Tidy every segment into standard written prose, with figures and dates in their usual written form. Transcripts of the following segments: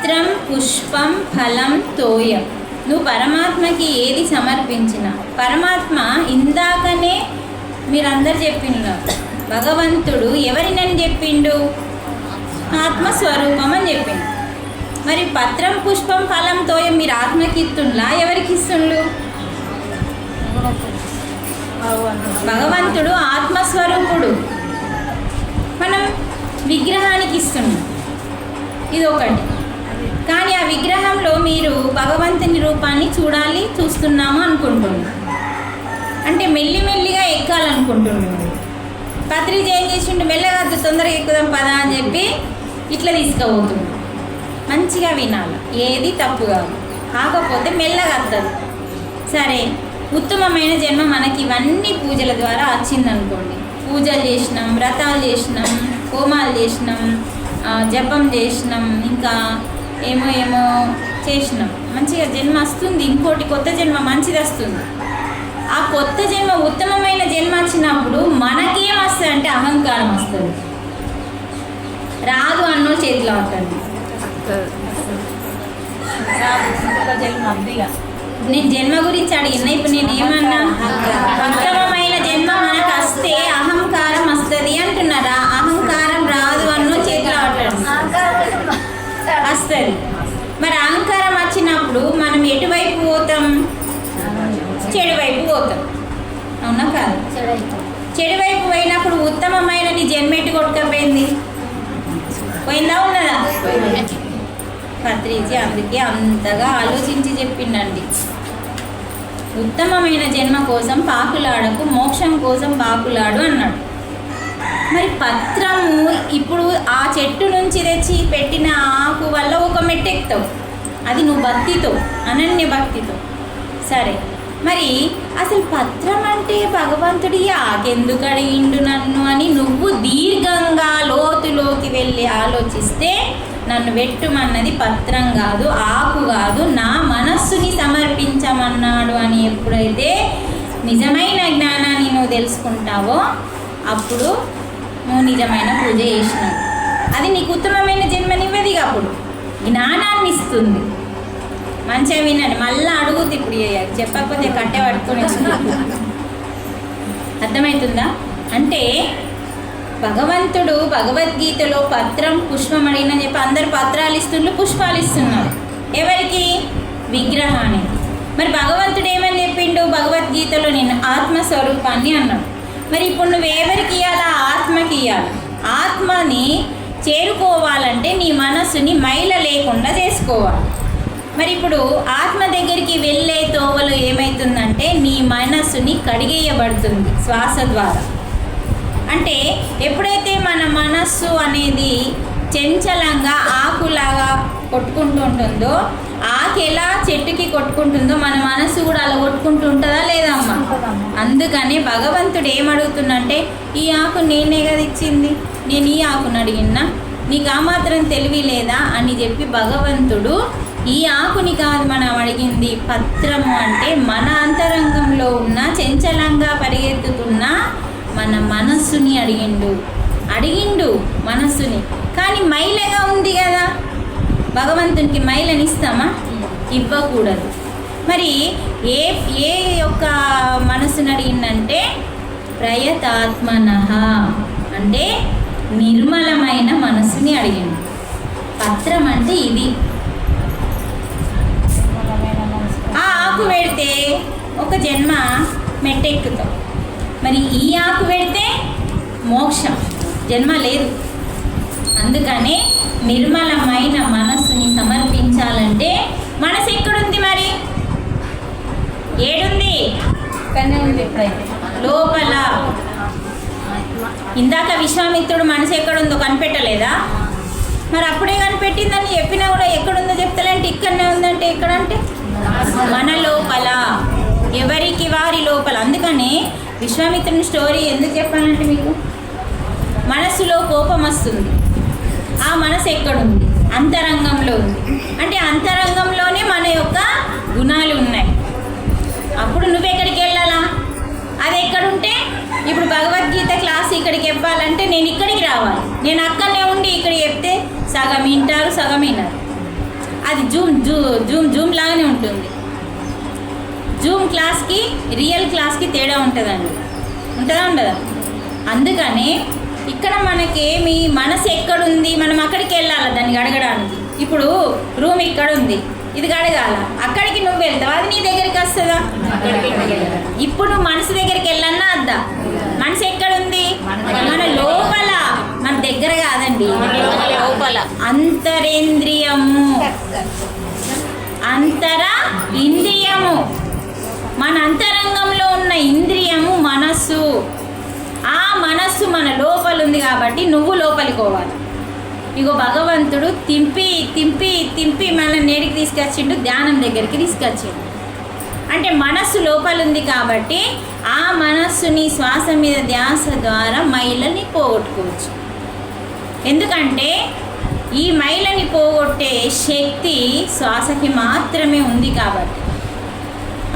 పత్రం పుష్పం ఫలం తోయం. నువ్వు పరమాత్మకి ఏది సమర్పించినా, పరమాత్మ ఇందాకనే మీరందరు చెప్పిండ్రు, భగవంతుడు ఎవరినని చెప్పిండు? ఆత్మస్వరూపం అని చెప్పిండు. మరి పత్రం పుష్పం ఫలం తోయం మీరు ఆత్మకి ఇస్తుండ్లా, ఎవరికి ఇస్తుండ్రు? భగవంతుడు ఆత్మస్వరూపుడు, మనం విగ్రహానికి ఇస్తున్నాం, ఇది ఒకటి. కానీ ఆ విగ్రహంలో మీరు భగవంతుని రూపాన్ని చూస్తున్నాము అనుకుంటున్నాం, అంటే మెల్లిమెల్లిగా ఎక్కాలనుకుంటున్నాం. పత్రిక ఏం చేసిండు, మెల్లగా తొందరగా ఎక్కుదాం పదా అని చెప్పి ఇట్లా తీసుకుపోతుంది. మంచిగా వినాలి, ఏది తప్పు కాదు, కాకపోతే మెల్లగా వస్తుంది. సరే, ఉత్తమమైన జన్మ మనకి ఇవన్నీ పూజల ద్వారా వచ్చిందనుకోండి. పూజలు చేసినాం, వ్రతాలు చేసినాం, హోమాలు చేసినాం, జపం చేసినాం, ఇంకా ఏమో చేసినాం, మంచిగా జన్మ వస్తుంది. ఇంకోటి కొత్త జన్మ మంచిది వస్తుంది. ఆ కొత్త జన్మ ఉత్తమమైన జన్మ వచ్చినప్పుడు మనకేం వస్తుంది అంటే అహంకారం వస్తుంది. రాదు అన్నో చేతిలో ఉంటుంది. నేను జన్మ గురించి అడిగిన, ఇప్పుడు నేను ఏమన్నా ఉత్తమమైన జన్మ మనకు వస్తే అహంకారం వస్తుంది అంటున్నారా? అహంకారం రాదు అన్నో చేతిలో వస్తుంది. మరి అహంకారం వచ్చినప్పుడు మనం ఎటువైపు పోతాం? చెడు వైపు పోతాం, అవునా కాదు? చెడు వైపు పోయినప్పుడు ఉత్తమమైన నీ జన్మ ఎటు కొట్టుకపోయింది? పోయిందా ఉన్నదా? పత్రిజీ అందుకే అంతగా ఆలోచించి చెప్పిండండి, ఉత్తమమైన జన్మ కోసం పాకులాడకు, మోక్షం కోసం పాకులాడు అన్నాడు. మరి పత్రము ఇప్పుడు ఆ చెట్టు నుంచి తెచ్చి పెట్టిన ఆకు వల్ల ఒక మెట్టెక్తావు, అది నువ్వు భక్తితో, అనన్య భక్తితో. సరే, మరి అసలు పత్రం అంటే భగవంతుడి ఆకెందుకు అడిగిండు నన్ను అని నువ్వు దీర్ఘంగా లోతులోకి వెళ్ళి ఆలోచిస్తే, నన్ను వెట్టుమన్నది పత్రం కాదు, ఆకు కాదు, నా మనస్సుని సమర్పించమన్నాడు అని ఎప్పుడైతే నిజమైన జ్ఞానాన్ని నువ్వు తెలుసుకుంటావో అప్పుడు నువ్వు నిజమైన పూజ చేసినావు. అది నీకు ఉత్తమమైన జన్మనివ్వది, అప్పుడు జ్ఞానాన్ని ఇస్తుంది. మంచిగా వినండి, మళ్ళీ అడుగుతుంది. ఇప్పుడు చెప్పకపోతే కట్టె పట్టుకొని అర్థమవుతుందా? అంటే భగవంతుడు భగవద్గీతలో పత్రం పుష్పం అడిగిన చెప్పి అందరు పత్రాలు ఇస్తున్నారు, పుష్పాలు ఇస్తున్నారు. ఎవరికి? విగ్రహానికి. మరి భగవంతుడు ఏమని చెప్పిండు భగవద్గీతలో? నేను ఆత్మస్వరూపాన్ని అన్నాడు. మరి ఇప్పుడు నువ్వు ఎవరికి ఇవ్వాలా? ఆత్మకి ఇవ్వాలి. ఆత్మని చేరుకోవాలంటే నీ మనస్సుని మైల లేకుండా చేసుకోవాలి. మరి ఇప్పుడు ఆత్మ దగ్గరికి వెళ్ళే తోవలో ఏమవుతుందంటే నీ మనస్సుని కడిగేయబడుతుంది శ్వాస ద్వారా. అంటే ఎప్పుడైతే మన మనస్సు అనేది చంచలంగా ఆకులాగా కొట్టుకుంటూ ఉంటుందో, ఆకు ఎలా చెట్టుకి కొట్టుకుంటుందో మన మనస్సు కూడా అలా కొట్టుకుంటూ ఉంటుందా లేదా అమ్మ? అందుకని భగవంతుడు ఏమడుగుతుందంటే, ఈ ఆకు నేనే కదా ఇచ్చింది, నేను ఈ ఆకును అడిగినా, నీకు ఆ మాత్రం తెలివి లేదా అని చెప్పి భగవంతుడు ఈ ఆకుని కాదు మనం అడిగింది, పత్రము అంటే మన అంతరంగంలో ఉన్న చంచలంగా పరిగెత్తుతున్న మన మనస్సుని అడిగిండు మనస్సుని. కానీ మైలగా ఉంది కదా, భగవంతునికి మైలని ఇస్తామా? ఇవ్వకూడదు. మరి ఏ యొక్క మనస్సుని అడిగిందంటే ప్రయతాత్మనః అంటే నిర్మలమైన మనస్సుని అడిగిండు. పత్రం అంటే ఇది. ఆ ఆకు పెడితే ఒక జన్మ మెట్టెక్కుతాం, మరి ఈ ఆకు పెడితే మోక్షం, జన్మ లేదు. అందుకనే నిర్మలమైన మనస్సుని సమర్పించాలంటే మనసు ఎక్కడుంది? మరి ఏడుంది? ఇక్కడనే ఉంది. ఎప్పుడైతే లోపల. ఇందాక విశ్వామిత్రుడు మనసు ఎక్కడుందో కనిపెట్టలేదా? మరి అప్పుడే కనిపెట్టిందని చెప్పినా కూడా ఎక్కడుందో చెప్తలేంటే ఇక్కడనే ఉందంటే ఎక్కడంటే మన లోపల, ఎవరికి వారి లోపల. అందుకని విశ్వామిత్రుని స్టోరీ ఎందుకు చెప్పాలంటే మీకు, మనస్సులో కోపం వస్తుంది, ఆ మనసు ఎక్కడుంది? అంతరంగంలో ఉంది. అంటే అంతరంగంలోనే మన యొక్క గుణాలు ఉన్నాయి. అప్పుడు నువ్వెక్కడికి వెళ్ళాలా? అది ఎక్కడుంటే, ఇప్పుడు భగవద్గీత క్లాస్ ఇక్కడికి చెప్పాలంటే నేను ఇక్కడికి రావాలి. నేను అక్కడనే ఉండి ఇక్కడ చెప్తే సగం వింటారు, సగం వినరు. అది జూమ్ లాగానే ఉంటుంది. జూమ్ క్లాస్కి రియల్ క్లాస్కి తేడా ఉంటుందండి. ఉంటుందా ఉండదా? అందుకని ఇక్కడ మనకేమి మనసు ఎక్కడుంది, మనం అక్కడికి వెళ్ళాలి దాన్ని అడగడానికి. ఇప్పుడు రూమ్ ఇక్కడ ఉంది, ఇది అడగాల, అక్కడికి నువ్వు వెళ్తావు, అది నీ దగ్గరికి వస్తుందా? ఇప్పుడు మనసు దగ్గరికి వెళ్ళన్నా అద్దా? మనసు ఎక్కడుంది? మన లోపల, మన దగ్గర కాదండి, లోపల. అంతరేంద్రియము, అంతర ఇంద్రియము, మన అంతరంగంలో ఉన్న ఇంద్రియము మనస్సు. ఆ మనస్సు మన లోపల ఉంది కాబట్టి నువ్వు లోపలికి పోవాలి. ఇగో భగవంతుడు తింపి తింపి తింపి మన నేడికి తీసుకొచ్చిండు, ధ్యానం దగ్గరికి తీసుకొచ్చిండు. అంటే మనస్సు లోపల ఉంది కాబట్టి ఆ మనస్సుని శ్వాస మీద ధ్యాస ద్వారా మైలని పోగొట్టుకోవచ్చు. ఎందుకంటే ఈ మైలని పోగొట్టే శక్తి శ్వాసకి మాత్రమే ఉంది కాబట్టి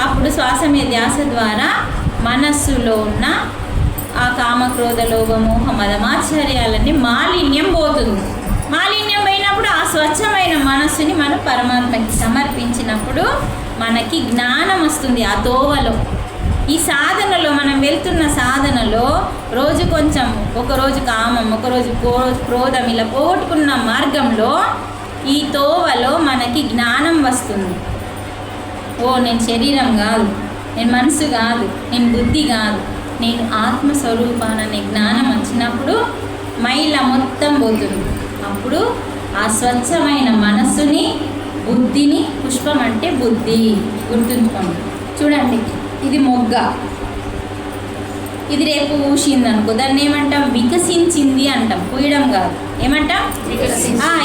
అప్పుడు శ్వాస మీద ధ్యాస ద్వారా మనస్సులో ఉన్న ఆ కామక్రోధ లోభ మోహ మదమాశ్చర్యాలన్నీ మాలిన్యం పోతుంది. మాలిన్యం పోయినప్పుడు ఆ స్వచ్ఛమైన మనస్సుని మనం పరమాత్మకి సమర్పించినప్పుడు మనకి జ్ఞానం వస్తుంది. ఆ తోవలో, ఈ సాధనలో, మనం వెళ్తున్న సాధనలో రోజు కొంచెం, ఒకరోజు కామం, ఒకరోజు క్రోధం, ఇలా పోగొట్టుకున్న మార్గంలో ఈ తోవలో మనకి జ్ఞానం వస్తుంది. ఓ నేను శరీరం కాదు, నేను మనసు కాదు, నేను బుద్ధి కాదు, నేను ఆత్మస్వరూపాననే జ్ఞానం వచ్చినప్పుడు మైల మొత్తం పోతుంది. అప్పుడు ఆ స్వచ్ఛమైన మనస్సుని, బుద్ధిని, పుష్పం అంటే బుద్ధి గుర్తుంచుకోండి. చూడండి, ఇది మొగ్గ, ఇది రేపు పూసింది అనుకో, దాన్ని ఏమంటాం? వికసించింది అంటాం, పూయడం కాదు. ఏమంటాం?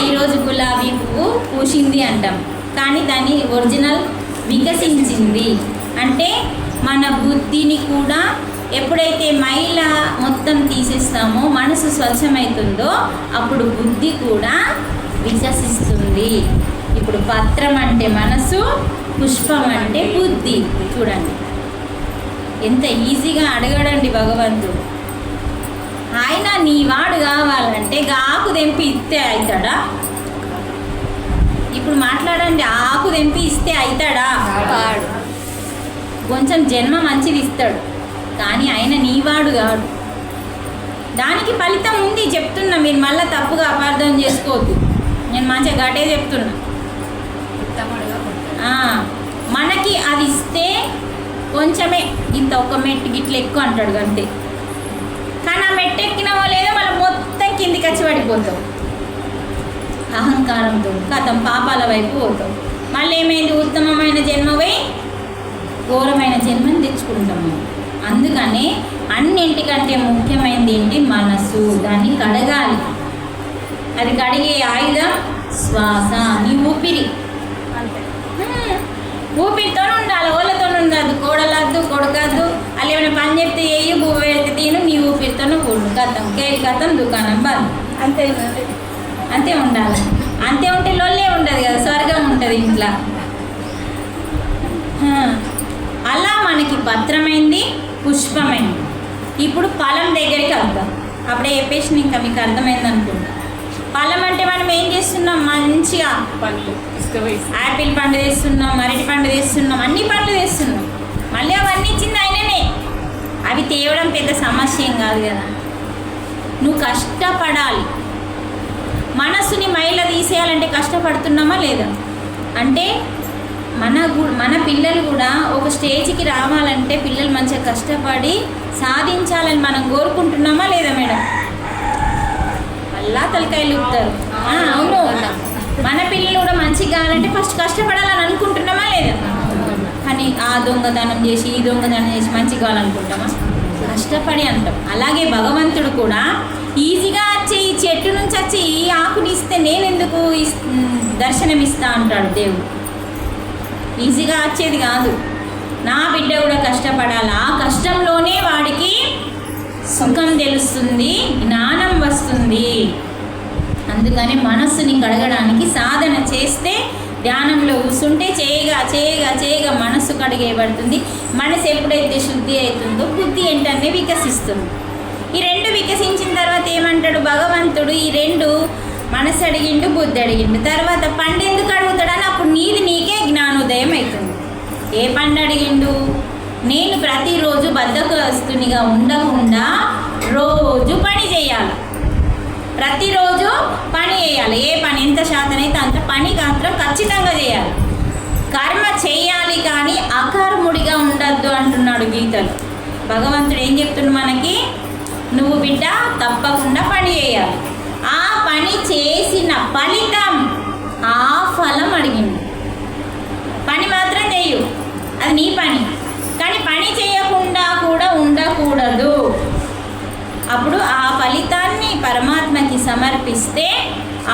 ఈరోజు గులాబీ పువ్వు పూసింది అంటాం, కానీ దాని ఒరిజినల్ వికసించింది. అంటే మన బుద్ధిని కూడా ఎప్పుడైతే మైల మొత్తం తీసేస్తామో, మనసు స్వచ్ఛమవుతుందో అప్పుడు బుద్ధి కూడా వికసిస్తుంది. ఇప్పుడు పత్రం అంటే మనసు, పుష్పం అంటే బుద్ధి. చూడండి ఎంత ఈజీగా అడగడండి భగవంతుడు. ఆయన నీ వాడు కావాలంటే ఆకు తెంపి ఇస్తే అవుతాడా? ఇప్పుడు మాట్లాడండి, ఆకు తెంపి ఇస్తే అవుతాడా? కొంచెం జన్మ మంచిది ఇస్తాడు, కానీ ఆయన నీవాడు కాడు. దానికి ఫలితం ఉంది చెప్తున్నా, మీరు మళ్ళీ తప్పుగా అపార్థం చేసుకోవద్దు. నేను మంచిగా గటే చెప్తున్నా. మనకి అది ఇస్తే కొంచెమే, ఇంత ఒక మెట్టు గిట్ల ఎక్కువ అంటాడు అంతే. కానీ ఆ మెట్టు ఎక్కినావో లేదో మళ్ళీ మొత్తం కిందికి వచ్చి పడిపోతావు. అహంకారంతో కథం పాపాల వైపు పోతావు. మళ్ళీ ఏమైంది? ఉత్తమమైన జన్మవై ఘోరమైన జన్మని తెచ్చుకుంటాము. అందుకని అన్నింటికంటే ముఖ్యమైనది ఏంటి? మనసు. దాన్ని కడగాలి. అది కడిగే ఆయుధం శ్వాస, నీ ఊపిరి. ఊపిరితో ఉండాలి, ఓళ్ళతో ఉండదు. కోడలద్దు, కొడకద్దు, వాళ్ళు ఏమైనా పని చెప్తే వేయి, భూమి పెడితే తిను, నీ ఊపిరితోనే కూడు. కథం కేలి కథం, దుకాణం బంద్. అంతే అంతే ఉండాలి. అంతే ఉంటే లొల్లే ఉండదు కదా, స్వర్గం ఉంటుంది ఇంట్లో. అలా మనకి పత్రమైంది, పుష్పమైంది. ఇప్పుడు ఫలం దగ్గరికి వద్దాం. అప్పుడే చెప్పేసి ఇంకా మీకు అర్థమైంది అనుకుంటా. ఫలం అంటే మనం ఏం చేస్తున్నాం? మంచిగా పండ్లు, యాపిల్ పండు తెస్తున్నాం, అరటి పండు తెస్తున్నాం, అన్ని పండ్లు తెస్తున్నాం. మళ్ళీ అవన్నీ ఇచ్చింది ఆయననే. అవి తేవడం పెద్ద సమస్య ఏం కాదు కదా. నువ్వు కష్టపడాలి. మనస్సుని మైల తీసేయాలంటే కష్టపడుతున్నామా లేదా? అంటే మన పిల్లలు కూడా ఒక స్టేజ్కి రావాలంటే పిల్లలు మంచిగా కష్టపడి సాధించాలని మనం కోరుకుంటున్నామా లేదా మేడం? అలా తలకాయలు ఊపుతారు. అవును, మన పిల్లలు కూడా మంచిగా కావాలంటే ఫస్ట్ కష్టపడాలని అనుకుంటున్నామా లేదా? కానీ ఆ దొంగతనం చేసి, ఈ దొంగతనం చేసి మంచిగా కావాలనుకుంటామా? కష్టపడి అంటాం. అలాగే భగవంతుడు కూడా ఈజీగా వచ్చే ఈ చెట్టు నుంచి వచ్చి ఈ ఆకుని ఇస్తే నేనెందుకు దర్శనం ఇస్తా అంటాడు దేవుడు. ఈజీగా వచ్చేది కాదు. నా బిడ్డ కూడా కష్టపడాలి. ఆ కష్టంలోనే వాడికి సుఖం తెలుస్తుంది, జ్ఞానం వస్తుంది. అందుకని మనస్సుని కడగడానికి సాధన చేస్తే, ధ్యానంలో కూర్చుంటే చేయగా చేయగా చేయగా మనస్సు కడిగేయబడుతుంది. మనసు ఎప్పుడైతే శుద్ధి అవుతుందో బుద్ధి ఏంటనే వికసిస్తుంది. ఈ రెండు వికసించిన తర్వాత ఏమంటాడు భగవంతుడు? ఈ రెండు మనసు అడిగిండు, బుద్ధి అడిగిండు. తర్వాత పండు ఎందుకు అడుగుతాడని పని అడిగిండు? నేను ప్రతిరోజు బద్ధకస్తునిగా ఉండకుండా రోజు పని చేయాలి, ప్రతిరోజు పని చేయాలి. ఏ పని ఎంత శాతం అయితే అంత పని మాత్రం ఖచ్చితంగా చేయాలి. కర్మ చేయాలి కానీ అకర్ముడిగా ఉండద్దు అంటున్నాడు గీతలు. భగవంతుడు ఏం చెప్తున్నాడు మనకి? నువ్వు బిడ్డ తప్పకుండా పని చేయాలి. ఆ పని చేసిన ఫలితం, ఆ ఫలం అడిగింది. పని మాత్రం చేయు, అది నీ పని, కానీ పని చేయకుండా కూడా ఉండకూడదు. అప్పుడు ఆ ఫలితాన్ని పరమాత్మకి సమర్పిస్తే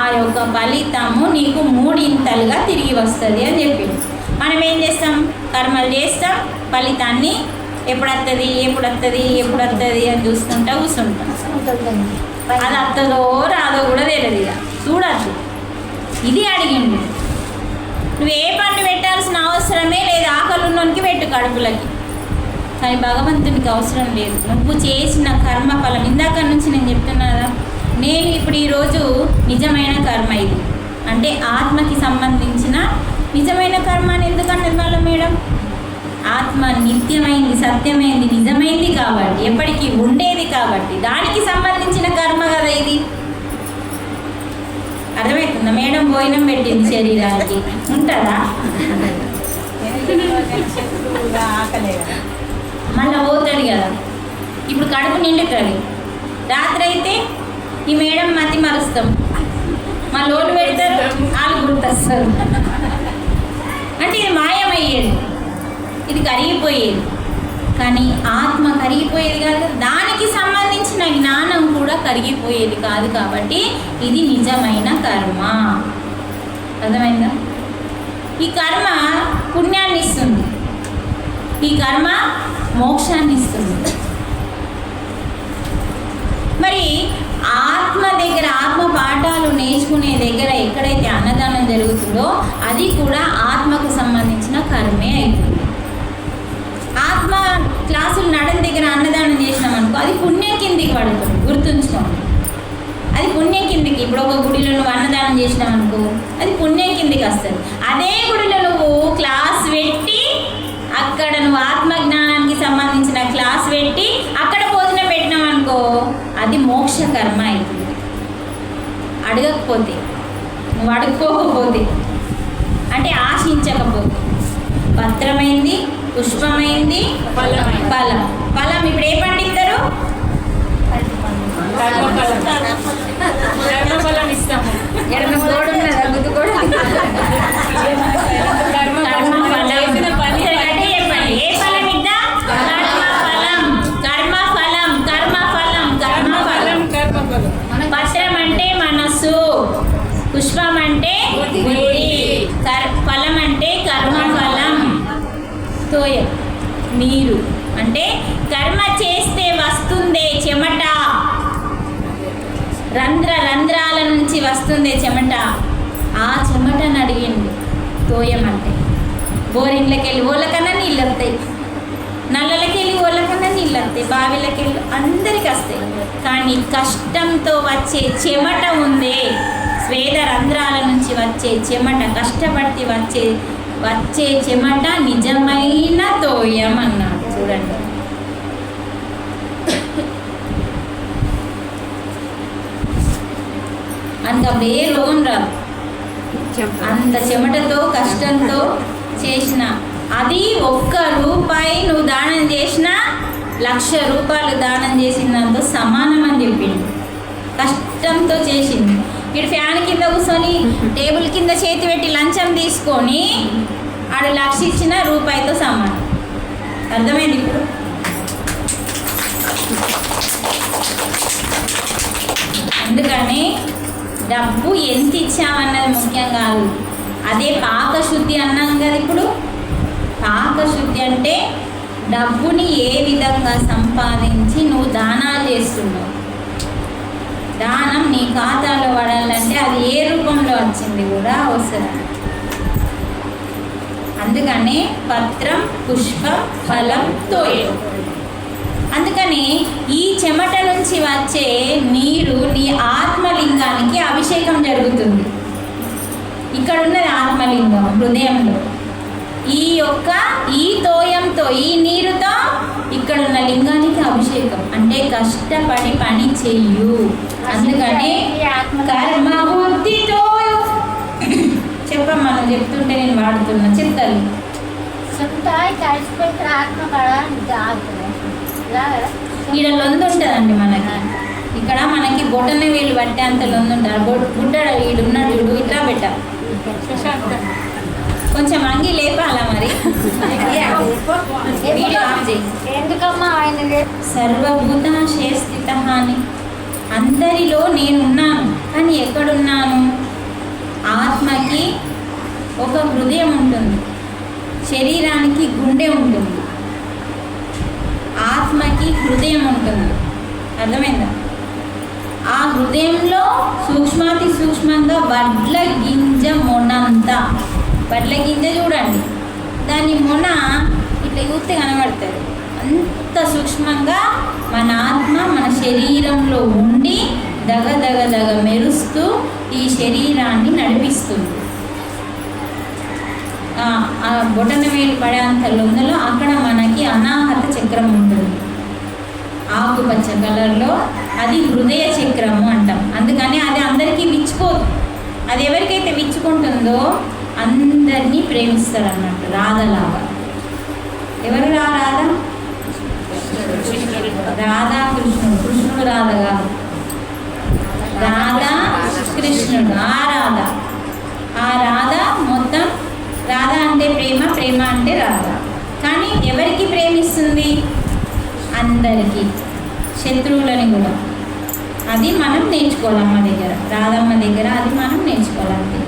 ఆ యొక్క ఫలితము నీకు మూడింతలుగా తిరిగి వస్తుంది అని చెప్పింది. మనం ఏం చేస్తాం? కర్మలు చేస్తాం, ఫలితాన్ని ఎప్పుడు వస్తుంది అని చూసుకుంటా కూర్చుంటాం. అది వస్తుందో రాదో కూడా తెలియదు. ఇక చూడద్దు. ఇది అడిగిండు. నువ్వు ఏ పండు పెట్టాల్సిన అవసరమే లేదు. ఆకలి ఉన్నోనికి పెట్టు కడుపులకి, కానీ భగవంతునికి అవసరం లేదు. నువ్వు చేసిన కర్మ ఫలం. ఇందాక నుంచి నేను చెప్తున్నారా, నేను ఇప్పుడు ఈరోజు నిజమైన కర్మ ఇది అంటే ఆత్మకి సంబంధించిన నిజమైన కర్మ అని ఎందుకన్నది వాళ్ళ మేడం? ఆత్మ నిత్యమైంది, సత్యమైంది, నిజమైంది కాబట్టి, ఎప్పటికీ ఉండేది కాబట్టి దానికి సంబంధించిన కర్మ కదా ఇది. అర్థమవుతుందా? మేడం భోజనం పెట్టింది శరీరానికి, ఉంటుందా? మళ్ళీ పోతాడు కదా. ఇప్పుడు కడుపు నిండుతుంది. రాత్రి అయితే ఈ మేడం మతి మరుస్తాం, మా లోటు పెడతారు, వాళ్ళు గుర్తొస్తారు. అంటే ఇది మాయమయ్యేది, ఇది కరిగిపోయేది. కానీ ఆత్మ కరిగిపోయేది కాదు, దానికి సంబంధించిన జ్ఞానం కూడా కరిగిపోయేది కాదు. కాబట్టి ఇది నిజమైన కర్మ. అర్థమైందా? ఈ కర్మ పుణ్యాన్ని ఇస్తుంది, ఈ కర్మ మోక్షాన్ని ఇస్తుంది. మరి ఆత్మ దగ్గర, ఆత్మ పాఠాలు నేర్చుకునే దగ్గర ఎక్కడైతే అన్నదానం జరుగుతుందో అది కూడా ఆత్మకు సంబంధించిన కర్మే అవుతుంది. ఆత్మ క్లాసులు నడని దగ్గర అన్నదానం చేసినామనుకో అది పుణ్యం కిందికి పడుతుంది. గుర్తుంచుకోండి, అది పుణ్యం కిందికి. ఇప్పుడు ఒక గుడిలో నువ్వు అన్నదానం చేసినామనుకో అది పుణ్యం కిందికి వస్తుంది. అదే గుడిలో నువ్వు క్లాస్ పెట్టి, అక్కడ నువ్వు ఆత్మజ్ఞానానికి సంబంధించిన క్లాస్ పెట్టి అక్కడ భోజనం పెట్టినామనుకో అది మోక్ష కర్మ అవుతుంది. అడగకపోతే, నువ్వు అడుక్కోకపోతే, అంటే ఆశించకపోతే. పత్రమైంది, పుష్పమైంది, ఫలం. ఫలం ఇప్పుడు ఏ పండిస్తారు? ఎడమ గోడు ఉన్నదా? గుద్దు కూడా పత్రం అంటే మనస్సు, పుష్పం అంటే బుద్ధి, ఫలం అంటే కర్మఫలం. తోయం నీరు అంటే కర్మ చేస్తే వస్తుందే చెమట, రంధ్రాల నుంచి వస్తుందే చెమట. ఆ చెమటను అడిగింది తోయం అంటే. బోరింగ్లకి వెళ్ళి ఓళ్ళకన్నా నీళ్ళు వస్తాయి, నల్లలకి వెళ్ళి ఓళ్ళకన్నా నీళ్ళు వస్తాయి, బావిలకి వెళ్ళి అందరికి వస్తాయి. కానీ కష్టంతో వచ్చే చెమట ఉందే, స్వేద రంధ్రాల నుంచి వచ్చే చెమట, కష్టపడి వచ్చే చెమట నిజమైన తోయం అన్నాడు. చూడండి, అంత ఏ రోగం రాదు. అంత చెమటతో కష్టంతో చేసిన అది 1 రూపాయి నువ్వు దానం చేసినా 1,00,000 రూపాయలు దానం చేసిందంతో సమానం అని చెప్పిండు. కష్టంతో చేసింది. ఇటు ఫ్యాన్ కింద కూర్చొని టేబుల్ కింద చేతి పెట్టి లంచం తీసుకొని ఆడు 1,00,000 ఇచ్చిన రూపాయితో సమానం. అర్థమైంది ఇప్పుడు? అందుకని డబ్బు ఎంత ఇచ్చామన్నది ముఖ్యం కాదు. అదే పాకశుద్ధి అన్నాం కదా. ఇప్పుడు పాకశుద్ధి అంటే డబ్బుని ఏ విధంగా సంపాదించి నువ్వు దానాలు చేస్తున్నావు. దానం నీ ఖాతాలో పడాలంటే అది ఏ రూపంలో వచ్చింది కూడా అవసరం. అందుకని పత్రం, పుష్పం, ఫలం, తోయం. అందుకని ఈ చెమట నుంచి వచ్చే నీరు నీ ఆత్మలింగానికి అభిషేకం జరుగుతుంది. ఇక్కడ ఉన్నది ఆత్మలింగం హృదయంలో. ఈ తోయంతో, ఈ నీరుతో ఇక్కడ ఉన్న లింగానికి అభిషేకం. అంటే కష్టపడి పని చెయ్యు. అందుకని కర్మ బుద్ధితో చెప్పమ్మా, నువ్వు చెప్తుంటే నేను వాడుతున్నా. చెప్తాను ఈడ లొందు ఉంటుందండి మనకి. ఇక్కడ మనకి బొటన వేలు పట్టే అంత లొందు ఉంటారు. గుడ్డ ఈడున్నాడు చూడు, ఇట్లా పెట్ట కొంచెం అంగి లేపాలా మరి. ఎందుకమ్మా ఆయన సర్వభూత స్థిత అని, అందరిలో నేనున్నాను. కానీ ఎక్కడున్నాను? ఆత్మకి ఒక హృదయం ఉంటుంది, శరీరానికి గుండె ఉంటుంది, ఆత్మకి హృదయం ఉంటుంది. అర్థమైందా? ఆ హృదయంలో సూక్ష్మాతి సూక్ష్మంగా వడ్ల గింజ మొనంత, వడ్ల గింజ చూడండి, దాని మొన ఇట్లా చూస్తే కనబడుతుంది. అంత సూక్ష్మంగా మన ఆత్మ మన శరీరంలో ఉండి దగ దగ దగ మెరుస్తూ ఈ శరీరాన్ని నడిపిస్తుంది. ఆ బొటన వేలు పడే అంత లొందలో అక్కడ మనకి అనాహత చక్రం ఉంటుంది, ఆకుపచ్చ కలర్లో. అది హృదయ చక్రము అంటాం. అందుకని అది అందరికీ విచ్చుకోదు. అది ఎవరికైతే విచ్చుకుంటుందో అందరినీ ప్రేమిస్తారు అన్నట్టు, రాధలాగా. ఎవరు రాధా? రాధా కృష్ణుడు. కృష్ణుడు రాధ కాదు, రాధా కృష్ణుడు. ఆ రాధ మొత్తం. రాధ అంటే ప్రేమ, ప్రేమ అంటే రాధ. కానీ ఎవరికి ప్రేమిస్తుంది? అందరికీ, శత్రువులని కూడా. అది మనం నేర్చుకోవాలి అమ్మ దగ్గర, రాధమ్మ దగ్గర. అది మనం నేర్చుకోవాలి.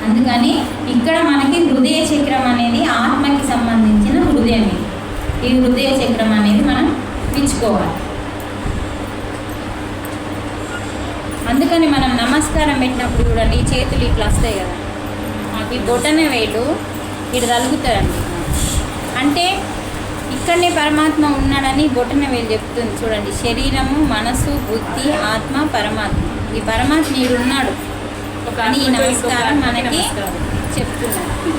అందుకని ఇక్కడ మనకి హృదయ చక్రం అనేది ఆత్మకి సంబంధించిన హృదయం. ఈ హృదయ చక్రం అనేది మనం పిచ్చుకోవాలి. అందుకని మనం నమస్కారం పెట్టినప్పుడు కూడా ఈ చేతులు ఇట్లా వస్తాయి కదా, ఈ బొటన వేలు ఇటు తలుగుతారండి. అంటే ఇక్కడనే పరమాత్మ ఉన్నాడని బొటన వేలు చెప్తుంది. చూడండి, శరీరము, మనసు, బుద్ధి, ఆత్మ, పరమాత్మ. ఈ పరమాత్మ ఈడున్నాడు కానీ ఈ నమస్కారం మనకి చెప్తున్నాడు.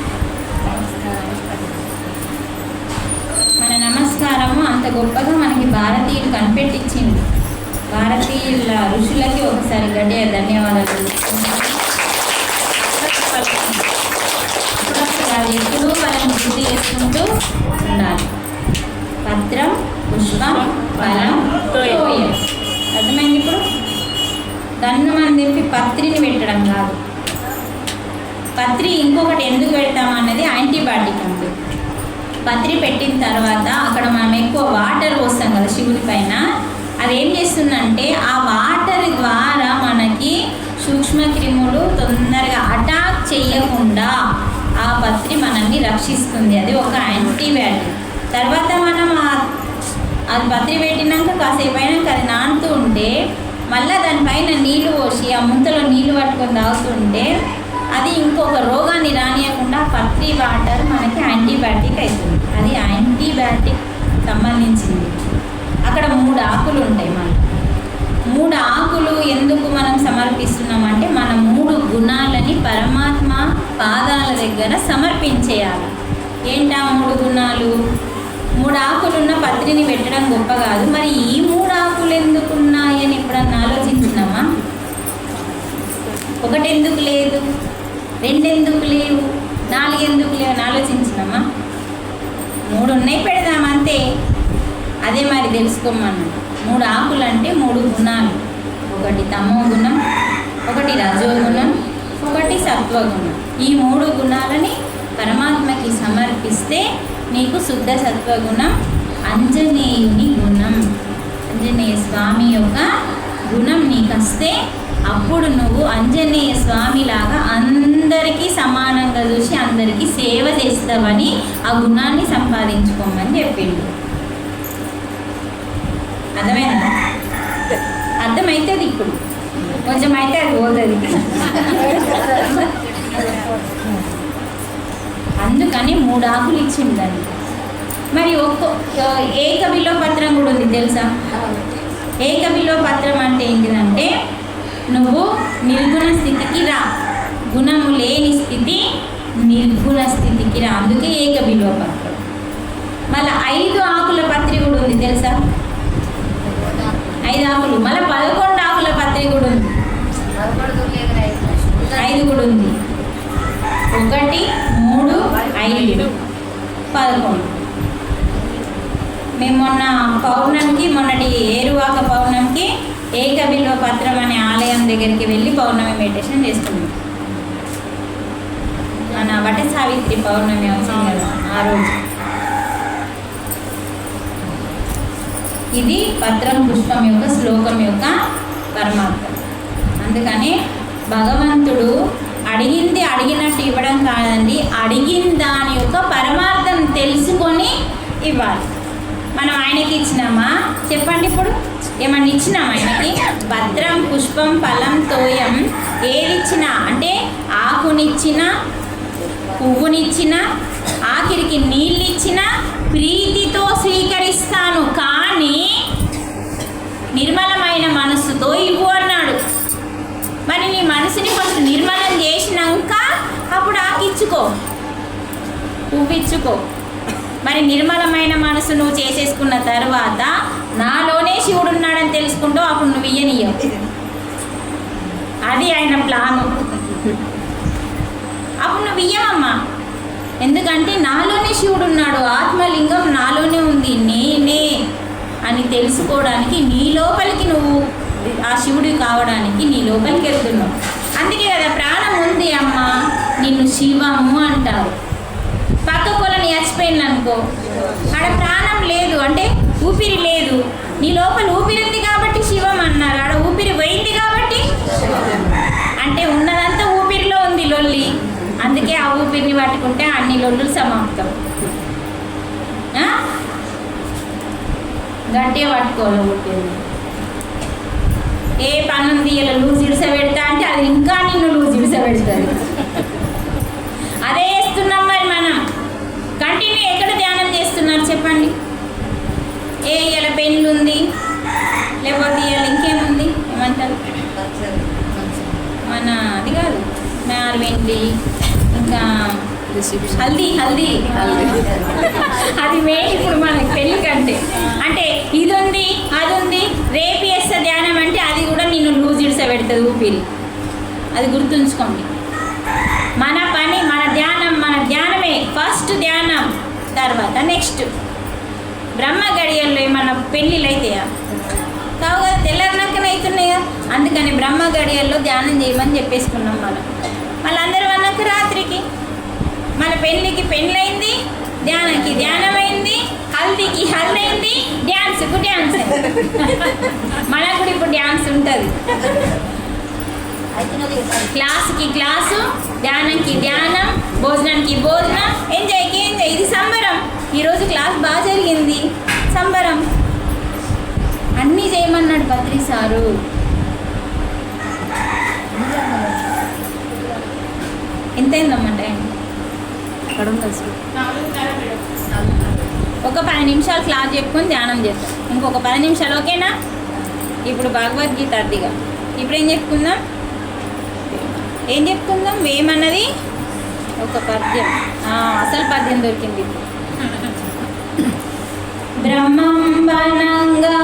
మన నమస్కారము అంత గొప్పగా మనకి భారతీయులు కనిపెట్టించింది. భారతీయుల ఋషులకి ఒకసారి గట్టిగా ధన్యవాదాలు. ఎప్పుడూ వాళ్ళని గుర్తు చేసుకుంటూ ఉండాలి. పత్రం, పుష్పం, ఫలం, తోయం. అర్థమైంది? ఇప్పుడు దన్ను మనం చెప్పి పత్రిని పెట్టడం కాదు. పత్రి ఇంకొకటి ఎందుకు పెడతామన్నది యాంటీబయాటిక్ అంటుంది. పత్రి పెట్టిన తర్వాత అక్కడ మనం ఎక్కువ వాటర్ పోస్తాం కదా శివుని పైన. అది ఏం చేస్తుందంటే ఆ వాటర్ ద్వారా మనకి సూక్ష్మక్రిములు తొందరగా అటాక్ చేయకుండా ఆ పత్రి మనల్ని రక్షిస్తుంది. అది ఒక యాంటీబయాటిక్. తర్వాత మనం అది పత్రి పెట్టినాక కాసేపు అయినాక అది నానుతూ ఉంటే మళ్ళీ దానిపైన నీళ్లు పోసి ఆ ముంతలో నీళ్లు పట్టుకొని తాగుతుంటే అది ఇంకొక రోగాన్ని రానియకుండా పత్రి వాటర్ మనకి యాంటీబయాటిక్ అవుతుంది. అది యాంటీబయాటిక్ సంబంధించింది. అక్కడ 3 ఆకులు ఉంటాయి. మనం 3 ఆకులు ఎందుకు మనం సమర్పిస్తున్నామంటే మన 3 గుణాలని పరమాత్మ పాదాల దగ్గర సమర్పించేయాలి. ఏంటా 3 గుణాలు? 3 ఆకులున్న పత్రిని పెట్టడం గొప్ప కాదు. మరి ఈ 3 ఆకులు ఎందుకున్నాయని ఎప్పుడన్నా ఆలోచించినామా? 1 ఎందుకు లేదు, 2 ఎందుకు లేవు, 4 ఎందుకు లేవు అని ఆలోచించినామా? 3 ఉన్నాయి, పెడదామంతే. అదే మరి తెలుసుకోమన్నాడు. 3 ఆకులు అంటే 3 గుణాలు. 1 తమో గుణం, 1 రజోగుణం, 1 సత్వగుణం. ఈ 3 గుణాలని పరమాత్మకి సమర్పిస్తే నీకు శుద్ధ సత్వగుణం, అంజనేయుని గుణం, ఆంజనేయ స్వామి యొక్క గుణం నీకు వస్తే అప్పుడు నువ్వు ఆంజనేయ స్వామిలాగా అందరికీ సమానంగా చూసి అందరికీ సేవ చేస్తావని ఆ గుణాన్ని సంపాదించుకోమని చెప్పిండు. అర్థమైందా? అర్థమవుతుంది. ఇప్పుడు కొంచెం అయితే అది పోతుంది. అందుకని 3 ఆకులు ఇచ్చింది దాన్ని. మరి ఏకబిలో పత్రం కూడా ఉంది తెలుసా? ఏకబిలో పత్రం అంటే ఏంటిదంటే నువ్వు నిర్గుణ స్థితికి రా, గుణము లేని స్థితి నిర్గుణ స్థితికి రా. అందుకే ఏక బిల్వ పత్రం. మళ్ళీ 5 ఆకుల పత్రి కూడా ఉంది తెలుసా? 5 ఆకులు. మళ్ళీ 11 ఆకుల పత్రి కూడా ఉంది. 5 కూడా ఉంది. 1 3 5 11. మేము మొన్నటి ఏరువాక పౌర్ణమికి ఏక బిల్వ పత్రం అనే ఆలయం దగ్గరికి వెళ్ళి పౌర్ణమి మెడిటేషన్ చేస్తున్నాం. మన వట సావిత్రి పౌర్ణమి వచ్చింది కదా ఆ రోజు. ఇది పత్రం పుష్పం యొక్క శ్లోకం యొక్క పరమార్థం. అందుకని భగవంతుడు అడిగింది అడిగినట్టు ఇవ్వడం కాదండి, అడిగిన దాని యొక్క పరమార్థం తెలుసుకొని ఇవ్వాలి. మనం ఆయనకి ఇచ్చినామా చెప్పండి? ఇప్పుడు ఏమన్నా ఇచ్చినామా ఆయనకి? భద్రం పుష్పం ఫలం తోయం. ఏది ఇచ్చినా అంటే ఆకునిచ్చినా, పువ్వునిచ్చినా, ఆఖరికి నీళ్ళు ఇచ్చినా ప్రీతితో స్వీకరిస్తాను, కానీ నిర్మలమైన మనస్సుతో ఇవ్వు అన్నాడు. మరి నీ మనసుని ఫస్ట్ నిర్మలం చేసినాక అప్పుడు ఆకిచ్చుకో, పువ్విచ్చుకో. మరి నిర్మలమైన మనసు నువ్వు చేసేసుకున్న తర్వాత నాలోనే శివుడు ఉన్నాడని తెలుసుకుంటావు, అప్పుడు నువ్వు ఇయ్యనియ్యవు. అది ఆయన ప్లాను. అప్పుడు నువ్వు ఇయ్యవమ్మా. ఎందుకంటే నాలోనే శివుడు ఉన్నాడు, ఆత్మలింగం నాలోనే ఉంది, నేనే అని తెలుసుకోవడానికి నీ లోపలికి నువ్వు ఆ శివుడి కావడానికి నీ లోపలికి వెళ్తున్నావు. అందుకే కదా ప్రాణం ఉంది అమ్మ నిన్ను శివము అంటారు. పక్క కొలని చచ్చిపోయింది అనుకో, ఆడ ప్రాణం లేదు అంటే ఊపిరి లేదు, నీ లోపల ఊపిరి ఉంది కాబట్టి శివం అన్నారు. ఆడ ఊపిరి పోయింది కాబట్టి అంటే ఉన్నదంతా ఊపిరిలో ఉంది లొల్లి. అందుకే ఆ ఊపిరిని పట్టుకుంటే అన్ని లొల్లులు సమాప్తం. గట్టిగా పట్టుకోవాలి ఊపిరిని. ఏ పని ఉంది ఇలా లూజ్ ఇడిస పెడతా అంటే అది ఇంకా నిన్ను లూజ్ ఇడిస పెడుతుంది. అదే చేస్తున్నాం మరి మనం. కంటిన్యూ ఎక్కడ ధ్యానం చేస్తున్నారు చెప్పండి? ఇలా పెన్లు ఉంది, లేకపోతే ఇలా ఇంకేముంది ఏమంటారు మన అది కాదు నార్వెండి, ఇంకా హల్దీ అది మెయిన్ ఇప్పుడు మనకి పెళ్ళి కంటే. అంటే ఇది ఉంది అది ఉంది, రేపు చేస్తే ధ్యానం అంటే అది కూడా నిన్ను లూజ్ ఇడిస పెడుతుంది ఊపిరి. అది గుర్తుంచుకోండి. మన పని మన ధ్యానమే ఫస్ట్ ధ్యానం, తర్వాత నెక్స్ట్. బ్రహ్మ గడియల్లో ఏమన్నా పెళ్ళిళ్ళు అవుతాయా? కావు కదా, తెల్లరినాకనే అవుతున్నాయా. అందుకని బ్రహ్మ గడియల్లో ధ్యానం చేయమని చెప్పేసుకున్నాం మనం. మళ్ళీ అందరూ అన్నాక రాత్రికి మళ్ళీ పెళ్ళికి పెళ్ళయింది, ధ్యానంకి ధ్యానమైంది, హల్దీకి హల్దీ అయింది, డ్యాన్స్కు డ్యాన్స్. మనకు కూడా ఇప్పుడు డ్యాన్స్ ఉంటుంది. క్లాస్కి క్లాసు, ధ్యానంకి ధ్యానం, భోజనానికి భోజనం, ఎంజాయ్కి ఎంజాయ్. ఇది సంబరం. ఈరోజు క్లాస్ బాగా జరిగింది, సంబరం. అన్నీ చేయమన్నాడు పత్రి సారు. ఎంతైందమ్మా టైం? ఒక 10 నిమిషాలు క్లాస్ చెప్పుకొని ధ్యానం చేద్దాం. ఇంకొక 10 నిమిషాలు ఓకేనా? ఇప్పుడు భగవద్గీత అర్థిగా. ఇప్పుడు ఏం చెప్పుకుందాం? వేమన్నది ఒక పద్యం. అసలు పద్యం దొరికింది. బ్రహ్మంబనంగా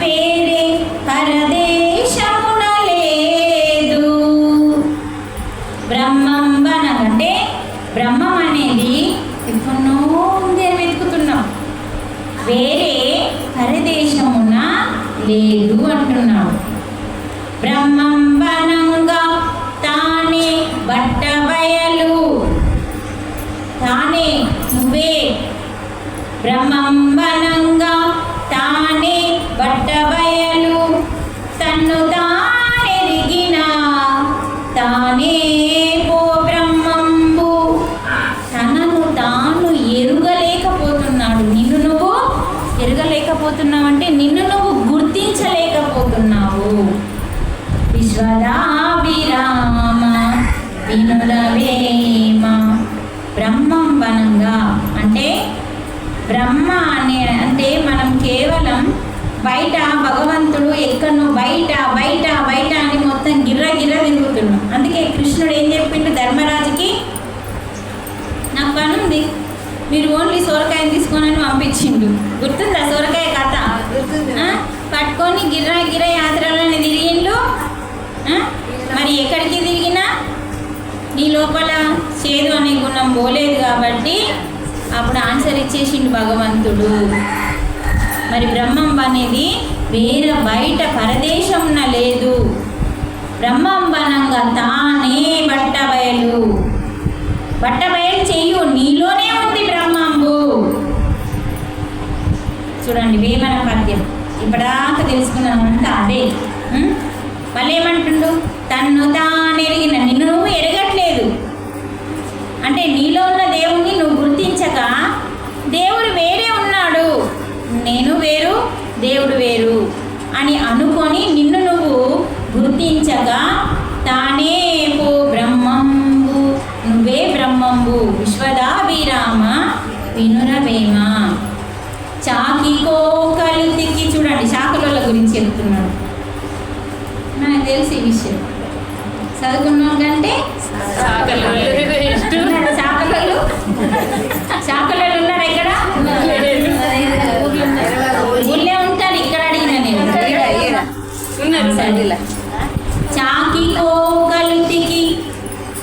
వేరే పరదేశమున లేదు. బ్రహ్మంబనం అంటే బ్రహ్మం అనేది ఎప్పుడో ఉంది అని వెతుకుతున్నాం, వేరే పరదేశమున లేదు అంటున్నాడు. బ్రహ్మంబనంగా తానే బట్టబయలు, తానే నువ్వే. బ్రహ్మంబనంగా తానే బట్టబయలు, తన్ను తానెరిగిన తానే పో బ్రహ్మంబు. తనను తాను ఎరుగలేకపోతున్నాడు. నిన్ను నువ్వు ఎరగలేకపోతున్నావు అంటే నిన్ను నువ్వు గుర్తించలేకపోతున్నావు. విశ్వదాభిరామ వినురవేమ. బ్రహ్మం వనంగా అంటే బ్రహ్మ అంటే మనం కేవలం బయట భగవంతుడు ఎక్కడో బయట బయట బయట అని మొత్తం గిర్ర గిర్ర తిరుగుతున్నాం. అందుకే కృష్ణుడు ఏం చెప్పిండు ధర్మరాజుకి? మీరు ఓన్లీ సొరకాయని తీసుకొని పంపించిండు. గుర్తుందా సొరకాయ కథ? పట్టుకొని గిర్రా గిర్రా యాత్రలోనే తిరిగిండు. మరి ఎక్కడికి తిరిగినా నీ లోపల చేదు అనే గుణం పోలేదు కాబట్టి అప్పుడు ఆన్సర్ ఇచ్చేసిండు భగవంతుడు. మరి బ్రహ్మం అనేది వేరే బయట పరదేశంన లేదు. బ్రహ్మంబనంగా తానే బట్టబయలు చెయ్యు, నీలోనే ఉంది బ్రహ్మంబు. చూడండి వేమన పద్యం ఇప్పటిదాకా తెలుసుకున్నామంటే అదే. మళ్ళీ ఏమంటుండు? తన్ను తానెరిగిన నిన్ను నువ్వు ఎరగట్లేదు అంటే నీలో ఉన్న దేవుణ్ణి నువ్వు గుర్తించక దేవుడు వేరే ఉన్నాడు, నేను వేరు దేవుడు వేరు అని అనుకొని నిన్ను నువ్వు గుర్తించక తానే పో బ్రహ్మంబు, నువ్వే బ్రహ్మంబు విశ్వదాభిరామ వినురవేమ. చాకి కోకలుతికి, చూడండి శాఖల గురించి చెప్తున్నాడు. నాకు తెలిసి ఈ విషయం చదువుకున్నాం కంటే శాఖలు ఉన్నారు ఇక్కడ ఊళ్ళే ఉంటారు. ఇక్కడ అడిగిన నేను చాకి కోకలుతికి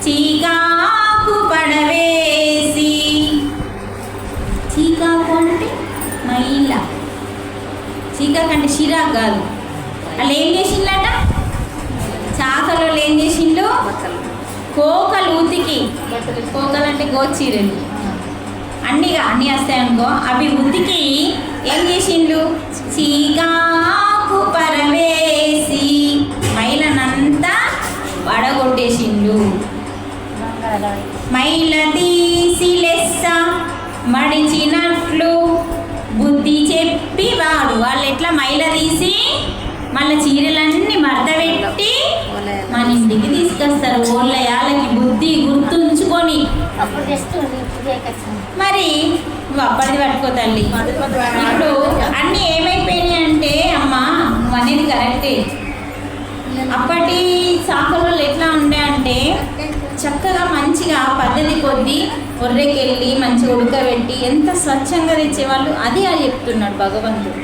చీకాకు పడవేసి. చీకాకు అంటే మైల, చీకాకు అంటే షిరాక్ కాదు. వాళ్ళు ఏం చేసిండట? చాకలో ఏం చేసిండు? కోకలు ఉతికి, కోకలు అంటే గోచీరలు అన్నీ వస్తాయనుకో, అవి ఉతికి ఏం చేసిండు? చీకాకు పరవేసి మైలనంతా వడగొట్టేసిండు. మైల తీసి లెస్స మడిచినట్లు బుద్ధి చెప్పి వాడు. వాళ్ళు ఎట్లా మైల తీసి మళ్ళీ చీరలన్నీ మడత పెట్టి మన ఇంటికి తీసుకొస్తారు. ఓళ్ళయాలకి బుద్ధి గుర్తుంచుకొని. మరి నువ్వు అప్పటిది పట్టుకో తల్లి. ఇప్పుడు అన్నీ ఏమైపోయినాయి అంటే అమ్మా నువ్వు అనేది కరెక్టే. అప్పటి శాఖలు ఎట్లా ఉండే అంటే చక్కగా మంచిగా పద్ధతి కొద్దీ ఒర్రెకెళ్ళి మంచిగా ఉడకబెట్టి ఎంత స్వచ్ఛంగా తెచ్చేవాళ్ళు. అది అది చెప్తున్నాడు భగవంతుడు.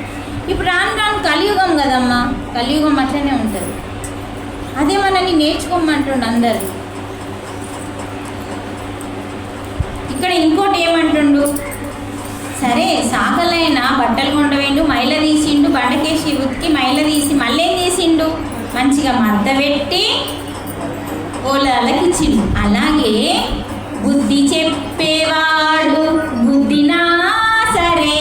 ఇప్పుడు రాను రాను కలియుగం కదమ్మా, కలియుగం అట్లనే ఉంటుంది. అదే మనల్ని నేర్చుకోమంటుండు అందరు. ఇక్కడ ఇంకోటి ఏమంటుండు? సరే శాఖలైనా బట్టలు కొండవేండు, మైల తీసిండు, బండకేసి ఉతికి మైల తీసి మళ్ళీ ఏం చేసిండు? మంచిగా మద్ద పెట్టి ఓలకి ఇచ్చిండు. అలాగే బుద్ధి చెప్పేవాడు బుద్ధినా సరే,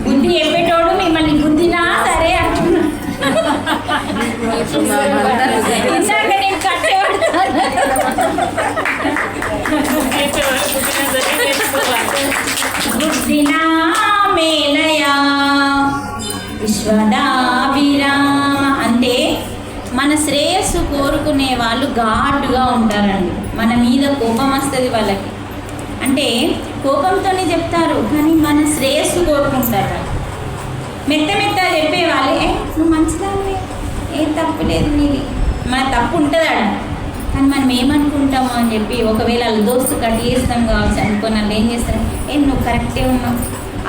బుద్ధి చెప్పేటోడు మిమ్మల్ని బుద్ధినా సరే అంటున్నా. ఇందాక నేను కట్టేవాడుతాను. బుద్ధినా మేలయా విశ్వదాభిరామ అంటే మన శ్రేయస్సు కోరుకునే వాళ్ళు ఘాటుగా ఉంటారండి. మన మీద కోపం వస్తుంది వాళ్ళకి. అంటే కోపంతోనే చెప్తారు కానీ మన శ్రేయస్సు కోరుకుంటారు. మెత్త మెత్త చెప్పేవాళ్ళే నువ్వు మంచిదాన్ని, ఏం తప్పు లేదు నీది, మన తప్పు ఉంటుంది అడ. కానీ మనం ఏమనుకుంటామో అని చెప్పి ఒకవేళ వాళ్ళ దోస్తు కట్ చేస్తాం కావచ్చు అనుకోని వాళ్ళు ఏం చేస్తారు, నువ్వు కరెక్టే ఉన్నావు.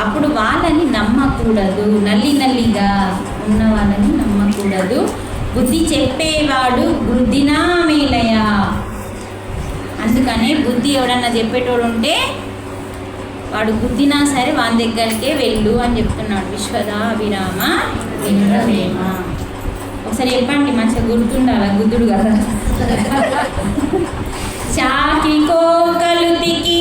అప్పుడు వాళ్ళని నమ్మకూడదు, నల్లిగా ఉన్న వాళ్ళని నమ్మకూడదు. బుద్ధి చెప్పేవాడు బుద్ధినా మేలయ. అందుకనే బుద్ధి ఎవడన్నా చెప్పేటోడు ఉంటే వాడు బుద్ధినా సరే వాని దగ్గరికే వెళ్ళు అని చెప్తున్నాడు. విశ్వదాభిరామ వినురవేమ. ఒకసారి చెప్పండి, మంచిగా గుర్తుండాల, గుద్దుడు కదా. చాకి కోకలుతికి